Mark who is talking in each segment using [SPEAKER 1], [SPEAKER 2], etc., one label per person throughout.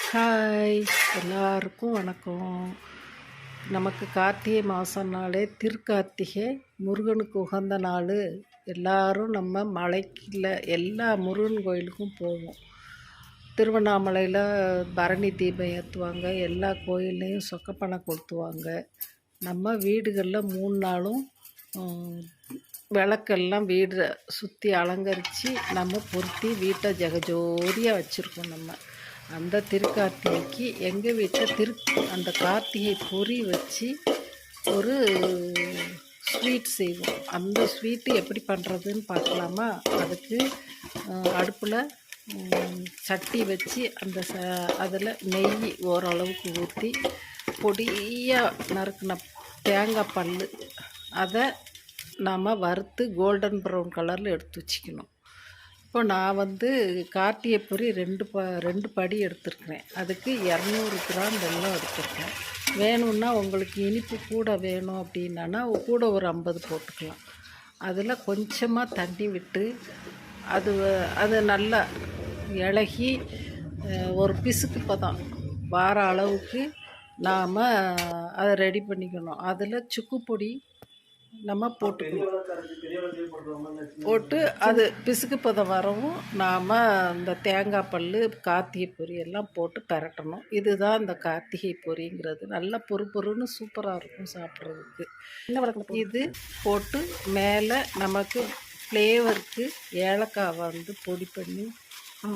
[SPEAKER 1] Hi, எல்லாருக்கும் வணக்கம். நமக்கு கார்த்திகை மாதம்னாலே திருக்கார்த்திகை முருகனுக்கு உகந்த நாள். எல்லாரும் நம்ம மலைக்குள்ள எல்லா முருகன் கோயிலுக்கும் போவோம். திருவண்ணாமலையில் பரணி தீபம் ஏற்றுவாங்க, எல்லா கோயில்லையும் சொக்கப்பனை கொளுத்துவாங்க. நம்ம வீடுகளில் 3 நாளும் விளக்கெல்லாம் வீடை சுற்றி அலங்கரித்து நம்ம பொருத்தி வீட்டை ஜெகஜோதியாக வச்சுருக்கோம். நம்ம அந்த திருக்கார்த்திகைக்கு எங்கள் வீட்டில் அந்த கார்த்திகை பொரி வச்சு ஒரு ஸ்வீட் செய்வோம். அந்த ஸ்வீட்டு எப்படி பண்ணுறதுன்னு பார்க்கலாமா? அதுக்கு அடுப்பில் சட்டி வச்சு அந்த அதில் நெய் ஓரளவுக்கு ஊற்றி பொடியாக நறுக்கின தேங்காய் பல் அதை நாம் வறுத்து கோல்டன் ப்ரௌன் கலரில் எடுத்து வச்சுக்கணும். இப்போ நான் கார்த்திகை பொரி 2 படி எடுத்துருக்கிறேன். அதுக்கு 200 கிராம் வெல்லம் எடுத்துருக்கேன். வேணும்னா உங்களுக்கு இனிப்பு கூட வேணும் அப்படின்னா கூட ஒரு 50 போட்டுக்கலாம். அதில் கொஞ்சமாக தண்ணி விட்டு அது நல்லா இளகி ஒரு பிசுக்கு பதம் வார அளவுக்கு நாம் அதை ரெடி பண்ணிக்கணும். அதில் சுக்கு பொடி நம்ம போட்டுக்கணும். போட்டு அது பிசுக்கு பதம் வரவும் நாம் இந்த தேங்காய் பல் கார்த்திகை பொரி எல்லாம் போட்டு பரட்டணும். இதுதான் இந்த கார்த்திகை பொரிங்கிறது. நல்லா பொறுன்னு சூப்பராக இருக்கும் சாப்பிட்றதுக்கு. இது போட்டு மேலே நமக்கு ஃப்ளேவருக்கு ஏலக்காய் பொடி பண்ணி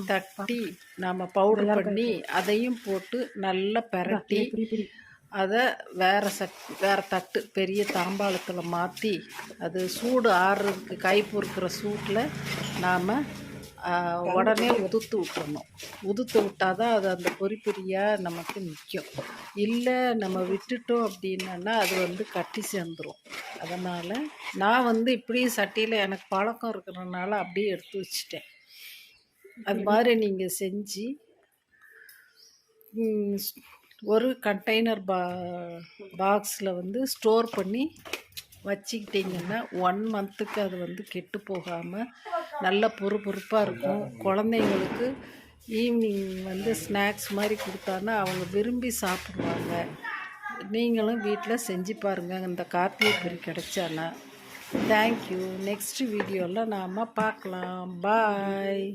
[SPEAKER 1] தட்டி நாம் பவுடர் பண்ணி அதையும் போட்டு நல்லா பரட்டி அதை வேறு தட்டு பெரிய தாம்பாளத்தில் மாற்றி அது சூடு ஆறுறதுக்கு கை பொறுக்கிற சூட்டில் நாம் உடனே உதுத்து விட்டுறணும். உதுத்து விட்டால் தான் அது அந்த பொரியாக நமக்கு நிற்கும். இல்லை நம்ம விட்டுட்டோம் அப்படின்னா அது கட்டி சேர்ந்துடும். அதனால் நான் இப்படி சட்டியில் எனக்கு பழக்கம் இருக்கிறதுனால அப்படியே எடுத்து வச்சிட்டேன். அது மாதிரி நீங்கள் செஞ்சு ஒரு கண்டெய்னர் பாக்ஸில் ஸ்டோர் பண்ணி வச்சுக்கிட்டிங்கன்னா 1 மந்த்துக்கு அது கெட்டு போகாமல் நல்ல பொறுப்பாக இருக்கும். குழந்தைங்களுக்கு ஈவினிங் ஸ்நாக்ஸ் மாதிரி கொடுத்தான்னா அவங்க விரும்பி சாப்பிடுவாங்க. நீங்களும் வீட்டில் செஞ்சு பாருங்கள் இந்த கார்த்திகை பொரி கிடைச்சானா. தேங்க்யூ. நெக்ஸ்ட் வீடியோவில் நாம் பார்க்கலாம். பாய்.